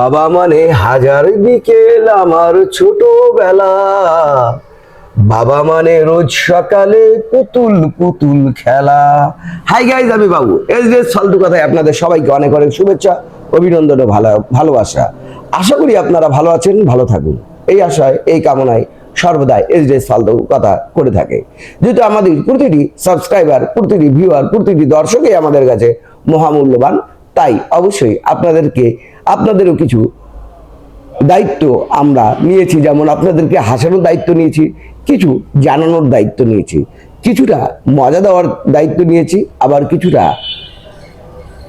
বাবা মানে হাজার বিকেল আমার ছোটবেলা, বাবা মানে রোজ সকালে পুতুল পুতুল খেলা। হাই গাইজ, আমি বাবু এস ফালতু কথায় আপনাদের সবাইকে অনেক অনেক শুভেচ্ছা, অভিনন্দন ও ভালোবাসা। আশা করি আপনারা ভালো আছেন, ভালো থাকুন, এই আশায় এই কামনায় সর্বদাই এস ফালতু কথা করে থাকে। যেহেতু আমাদের প্রতিটি সাবস্ক্রাইবার, প্রতিটি ভিউয়ার, প্রতিটি দর্শকই আমাদের কাছে মহামূল্যবান, তাই অবশ্যই আপনাদেরও কিছু দায়িত্ব আমরা নিয়েছি। যেমন আপনাদেরকে হাসানোর দায়িত্ব নিয়েছি, কিছু জানানোর দায়িত্ব নিয়েছি, কিছুটা মজা দেওয়ার দায়িত্ব নিয়েছি, আবার কিছুটা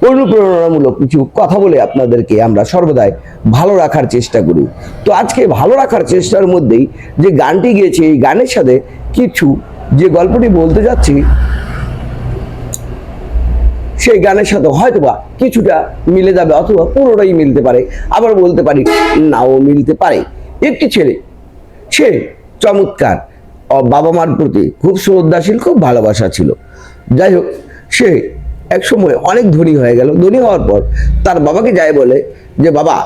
অনুপ্রেরণামূলক কিছু কথা বলে আপনাদেরকে আমরা সর্বদাই ভালো রাখার চেষ্টা করি। তো আজকে ভালো রাখার চেষ্টার মধ্যেই যে গানটি গিয়েছে, এই গানের সাথে কিছু যে গল্পটি বলতে যাচ্ছি সেই গানের সাথে হয়তোবা কিছুটা মিলে যাবে, অথবা পুরোটাই মিলতে পারে, আবার বলতে পারি নাও মিলতে পারে। একটি ছেলে, সে চমৎকার, বাবা মার প্রতি খুব শ্রদ্ধাশীল, খুব ভালোবাসা ছিল। যাই হোক, সে এক সময় অনেক ধনী হয়ে গেল। ধনী হওয়ার পর তার বাবাকে যায় বলে যে বাবা,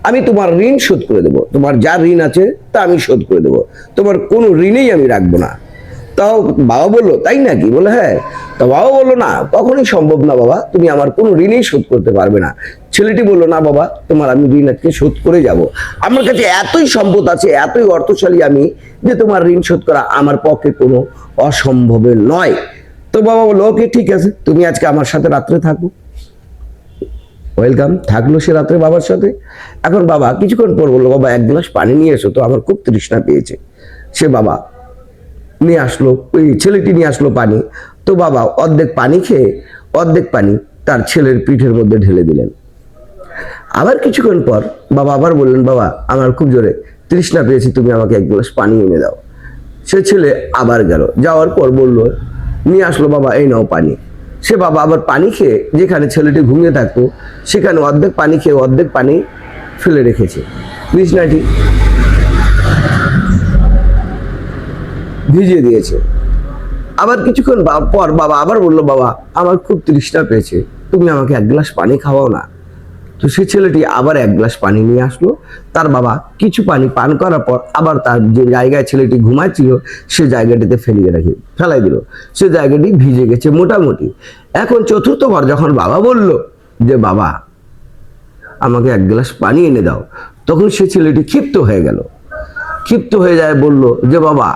আমি তোমার ঋণ শোধ করে দেবো, তোমার যা ঋণ আছে তা আমি শোধ করে দেবো, তোমার কোনো ঋণেই আমি রাখবো না। তাও বাবা বললো তাই নাকি? বলে হ্যাঁ। তা বাবা বললো না, কখনোই সম্ভব না বাবা, তুমি আমার কোনো ঋণই শোধ করতে পারবে না। ছেলেটি বললো না বাবা, তোমার আমি ঋণ আজকে শোধ করে যাব, আমার কাছে এতই সম্পদ আছে, এতই অর্থশালী আমি, যে তোমার ঋণ শোধ করা আমার পক্ষে কোনো অসম্ভবের নয়। তো বাবা বললো ওকে ঠিক আছে, তুমি আজকে আমার সাথে রাত্রে থাকো। ওয়েলকাম, থাকলো সে রাত্রে বাবার সাথে। এখন বাবা কিছুক্ষণ পর বললো বাবা এক গ্লাস পানি নিয়ে এসো তো, আমার খুব তৃষ্ণা পেয়েছে। সে বাবা নিয়ে আসলো, ওই ছেলেটি নিয়ে আসলো পানি। তো বাবা অর্ধেক পানি খেয়ে অর্ধেক পানি তার ছেলের পিঠের মধ্যে ঢেলে দিলেন। আবার কিছুক্ষণ পর বাবা আবার বললেন বাবা আমার খুব জোরে তৃষ্ণা পেয়েছে, তুমি আমাকে এক গ্লাস পানি এনে দাও। সে ছেলে আবার গেল, যাওয়ার পর বললো নিয়ে আসলো বাবা এই নাও পানি। সে বাবা আবার পানি খেয়ে যেখানে ছেলেটি ঘুমিয়ে থাকতো সেখানে অর্ধেক পানি খেয়ে অর্ধেক পানি ফেলে রেখেছে, বিছনাটি ভিজিয়ে দিয়েছে। আবার কিছুক্ষণ পর বাবা আবার বললো বাবা আমার খুব তৃষ্ণা পেয়েছে, তুমি আমাকে এক গ্লাস পানি খাওয়াও না। তো সে ছেলেটি আবার এক গ্লাস পানি নিয়ে আসলো। তার বাবা কিছু পানি পান করার পর আবার তার যে জায়গায় ছেলেটি ঘুমাচ্ছিল সে জায়গাটিতে ফেলাই দিল। সে জায়গাটি ভিজে গেছে মোটামুটি। এখন চতুর্থবার যখন বাবা বলল যে বাবা আমাকে এক গ্লাস পানি এনে দাও, তখন সে ছেলেটি ক্ষিপ্ত হয়ে গেল। ক্ষিপ্ত হয়ে যায়, বলল যে বাবা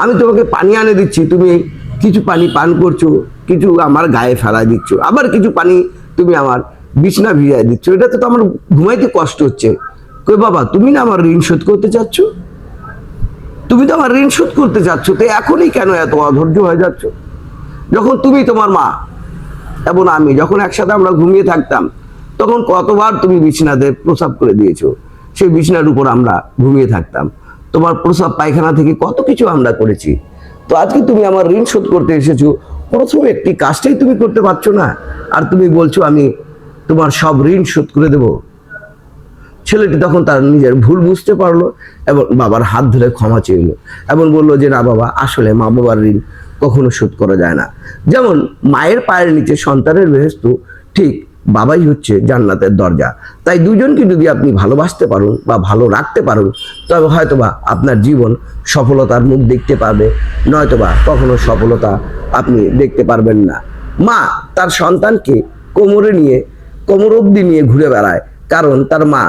আমি তোমাকে পানি আনে দিচ্ছি, তুমি কিছু পানি পান করছো, কিছু আমার গায়ে ফেলাই দিচ্ছ, আবার কিছু পানি তুমি আমার বিছনা ভিজাই দিচ্ছ, এটা তো আমার ঘুমাইতে কষ্ট হচ্ছে। কই বাবা তুমি না আমার ঋণ শোধ করতে চাচ্ছ, তুমি তো আমার ঋণ শোধ করতে চাচ্ছ, তো এখনই কেন এত অধৈর্য হয়ে যাচ্ছ? যখন তুমি, তোমার মা এবং আমি যখন একসাথে আমরা ঘুমিয়ে থাকতাম, তখন কতবার তুমি বিছানাতে প্রসাব করে দিয়েছো, সেই বিছানার উপর আমরা ঘুমিয়ে থাকতাম, তোমার প্রসাব পায়খানা থেকে কত কিছু আমরা করেছি। তো আজকে তুমি আমার ঋণ শোধ করতে এসেছো, প্রথম একটি কাজটাই তুমি করতে পারছো না, আর তুমি বলছো আমি তোমার সব ঋণ শোধ করে দেব। ছেলেটি তখন তার নিজের ভুল বুঝতে পারলো এবং বাবার হাত ধরে ক্ষমা চেয়ে এবং বললো যে না বাবা, আসলে মা বাবার ঋণ কখনো শোধ করা যায় না। যেমন মায়ের পায়ের নিচে সন্তানের বেহেশত, ঠিক বাবাই হচ্ছে জান্নাতের দরজা। তাই দুজনকে যদি আপনি ভালোবাসতে পারুন বা ভালো রাখতে পারুন, তবে হয়তোবা আপনার জীবন সফলতার মুখ দেখতে পারবে, নয়তোবা কখনো সফলতা আপনি দেখতে পারবেন না। মা তার সন্তানকে কোমর অবধি নিয়ে ঘুরে বেড়ায়, কারণ তার মা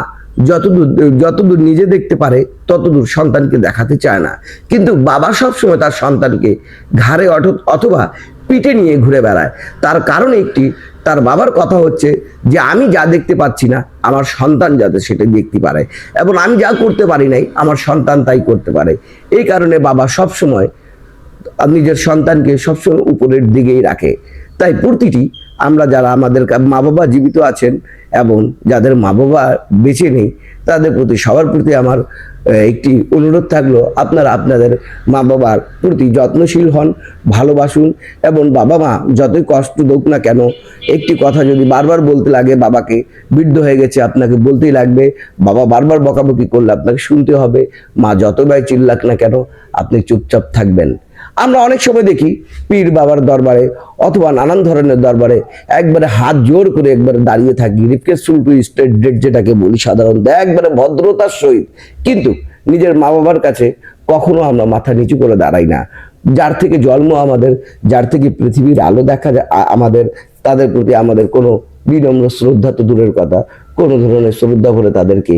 যতদূর নিজে দেখতে পারে ততদূর সন্তানকে দেখাতে চায় না। কিন্তু বাবা সবসময় তার সন্তানকে ঘাড়ে অথবা পিঠে নিয়ে ঘুরে বেড়ায়। তার কারণ একটি, তার বাবার কথা হচ্ছে যে আমি যা দেখতে পাচ্ছি না আমার সন্তান যাতে সেটা দেখতে পারে, এবং আমি যা করতে পারি নাই আমার সন্তান তাই করতে পারে। এই কারণে বাবা সবসময় নিজের সন্তানকে সবসময় উপরের দিকেই রাখে। তাই প্রতিটি আমরা যারা আমাদের মা বাবা জীবিত আছেন এবং যাদের মা বাবা বেঁচে নেই, তাদের প্রতি সবার প্রতি আমার একটি অনুরোধ থাকলো, আপনারা আপনাদের মা বাবার প্রতি যত্নশীল হন, ভালোবাসুন, এবং বাবা মা যতই কষ্ট হোক না কেন, একটি কথা যদি বারবার বলতে লাগে বাবাকে, বৃদ্ধ হয়ে গেছে আপনাকে বলতেই লাগবে, বাবা বারবার বকাবকি করলে আপনাকে শুনতে হবে, মা যতবার চিল্লাক না কেন আপনি চুপচাপ থাকবেন। আমরা অনেক সময় দেখি পীর বাবার দরবারে অথবা নানান ধরনের দরবারে একবারে হাত জোর করে একবারে দাঁড়িয়ে থাকি, রিকোয়েস্টফুল টু স্ট্রেট ডেট যেটাকে বলি সাধারণত, একবারে ভদ্রতার সহিত, কিন্তু নিজের মা বাবার কাছে কখনো আমরা মাথা নিচু করে দাঁড়াই না। যার থেকে জন্ম আমাদের, যার থেকে পৃথিবীর আলো দেখা যায় আমাদের, তাদের প্রতি আমাদের কোনো বিনম্র শ্রদ্ধা তো দূরের কথা, কোনো ধরনের শ্রদ্ধা ভরে তাদেরকে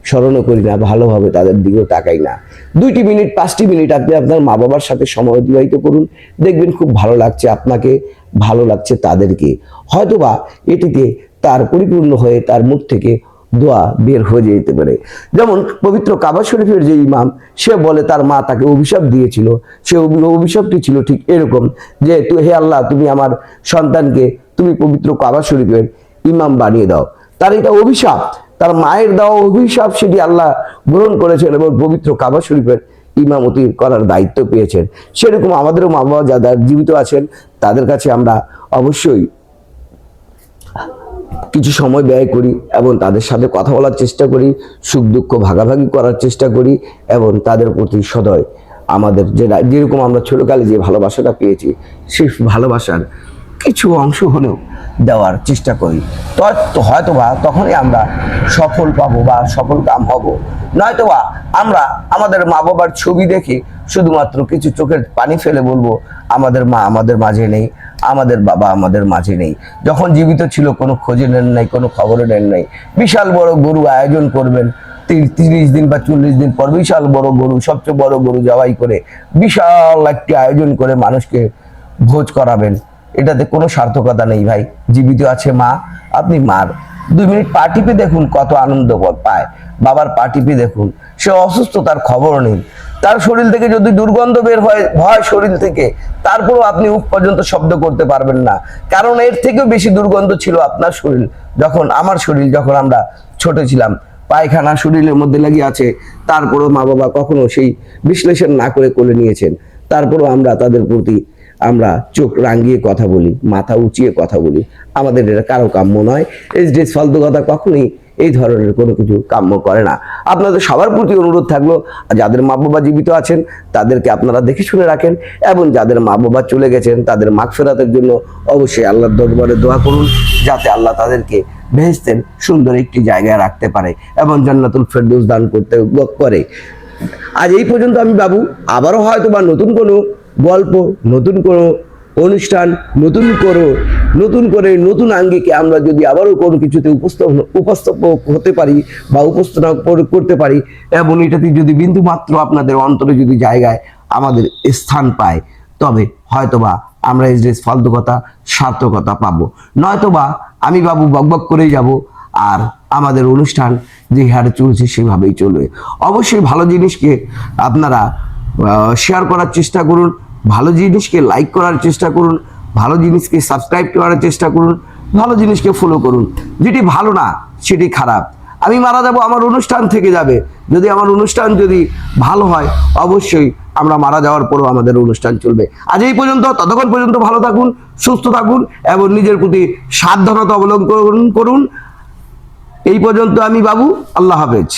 স্মরণও করি না, ভালোভাবে তাদের দিকেও তাকাই না। 2টি মিনিট 5টি মিনিট আপনি আপনার মা বাবার সাথে সময় অতিবাহিত করুন, দেখবেন খুব ভালো লাগছে আপনাকে, ভালো লাগছে তাদেরকে। হয়তোবা এটিতে তার পরিপূর্ণ হয়ে তার মুখ থেকে দোয়া বের হয়ে যেতে পারে। যেমন পবিত্র কাবা শরীফের যে ইমাম, সে বলে তার মা তাকে অভিশাপ দিয়েছিল, সে অভিশাপটি ছিল ঠিক এরকম যে, হে আল্লাহ, তুমি আমার সন্তানকে তুমি পবিত্র কাবা শরীফের ইমাম বানিয়ে দাও। তার এটা অভিশাপ, তার মায়ের দেওয়া অভিশাপ, সেটি আল্লাহ গ্রহণ করেছেন এবং পবিত্র কাবা শরীফের ইমামতি করার দায়িত্ব পেয়েছেন। সেরকম আমাদেরও মা বাবা যারা জীবিত আছেন, তাদের কাছে আমরা অবশ্যই কিছু সময় ব্যয় করি এবং তাদের সাথে কথা বলার চেষ্টা করি, সুখ দুঃখ ভাগাভাগি করার চেষ্টা করি এবং তাদের প্রতি সদয় আমাদের যেরকম আমরা ছোটকালে যে ভালোবাসাটা পেয়েছি, সেই ভালোবাসার কিছু অংশ হলেও দেওয়ার চেষ্টা করি। তো হয়তোবা তখনই আমরা সফল পাবো বা সফল কাম হব। নয়তোবা আমরা আমাদের মা বাবার ছবি দেখে শুধুমাত্র কিছু চোখের পানি ফেলে বলবো, আমাদের মা আমাদের মাঝে নেই, আমাদের বাবা আমাদের মাঝে নেই। যখন জীবিত ছিল কোনো খোঁজে নেন নাই, কোনো খবরে নেন নাই। বিশাল বড় গরু আয়োজন করবেন, 30 দিন বা 40 দিন পর বিশাল বড় গরু, সবচেয়ে বড় গরু জবাই করে বিশাল একটি আয়োজন করে মানুষকে ভোজ করাবেন। এটাতে কোনো সার্থকতা নেই ভাই। জীবিত আছে মা, আপনি মার 2 মিনিট পা টিপে দেখুন কত আনন্দ পায়। বাবার পা টিপে দেখুন, সে অসুস্থ, তার খবর নেই, তার শরীর থেকে যদি দুর্গন্ধ বের হয় শরীর থেকে, তারপরও আপনি উফ পর্যন্ত শব্দ করতে পারবেন না, কারণ এর থেকেও বেশি দুর্গন্ধ ছিল আপনার শরীর। যখন আমার শরীর, যখন আমরা ছোট ছিলাম, পায়খানা শরীরের মধ্যে লাগিয়ে আছে, তারপরও মা বাবা কখনো সেই বিশ্লেষণ না করে কোলে নিয়েছেন। তারপরও আমরা তাদের প্রতি আমরা চোখ রাঙিয়ে কথা বলি, মাথা উঁচিয়ে কথা বলি। আমাদের এটা কারো কাম্য নয়। এইচডিএস ফালতু কথা কখনোই এই ধরনের কোনো কিছু কাম্য করে না। আপনাদের সবার প্রতি অনুরোধ থাকলো, যাদের মা বাবা জীবিত আছেন তাদেরকে আপনারা দেখে শুনে রাখেন, এবং যাদের মা বাবা চলে গেছেন তাদের মাগফিরাতের জন্য অবশ্যই আল্লাহর দরবারে দোয়া করুন, যাতে আল্লাহ তাদেরকে বেহেশতের সুন্দর একটি জায়গায় রাখতে পারে এবং জান্নাতুল ফেরদৌস দান করতে করে। আজ এই পর্যন্ত আমি বাবু, আবারও হয়তো বা নতুন কোনো গল্প, নতুন কোনো অনুষ্ঠান, নতুন করে নতুন আঙ্গিকে আমরা যদি আবারও কোনো কিছুতে উপস্থাপক হতে পারি বা উপস্থাপনা করতে পারি, এবং এটাতে যদি বিন্দু মাত্র আপনাদের অন্তরে যদি জায়গায় আমাদের স্থান পায়, তবে হয়তোবা আমরা এইচডিএস ফালতু কথা সার্থকতা পাবো। নয়তোবা আমি বাবু বকবক করেই যাব, আর আমাদের অনুষ্ঠান যে হারে চলছে সেভাবেই চলবে। অবশ্যই ভালো জিনিসকে আপনারা শেয়ার করার চেষ্টা করুন, ভালো জিনিসকে লাইক করার চেষ্টা করুন, ভালো জিনিসকে সাবস্ক্রাইব করার চেষ্টা করুন, ভালো জিনিসকে ফলো করুন। যেটি ভালো না সেটি খারাপ। আমি মারা যাব, আমার অনুষ্ঠান থেকে যাবে। যদি আমার অনুষ্ঠান যদি ভালো হয়, অবশ্যই আমরা মারা যাওয়ার পরও আমাদের অনুষ্ঠান চলবে। আজ এই পর্যন্ত, ততক্ষণ পর্যন্ত ভালো থাকুন, সুস্থ থাকুন এবং নিজের প্রতি সাবধানতা অবলম্বন করুন। এই পর্যন্ত আমি বাবু, আল্লাহ হাফেজ।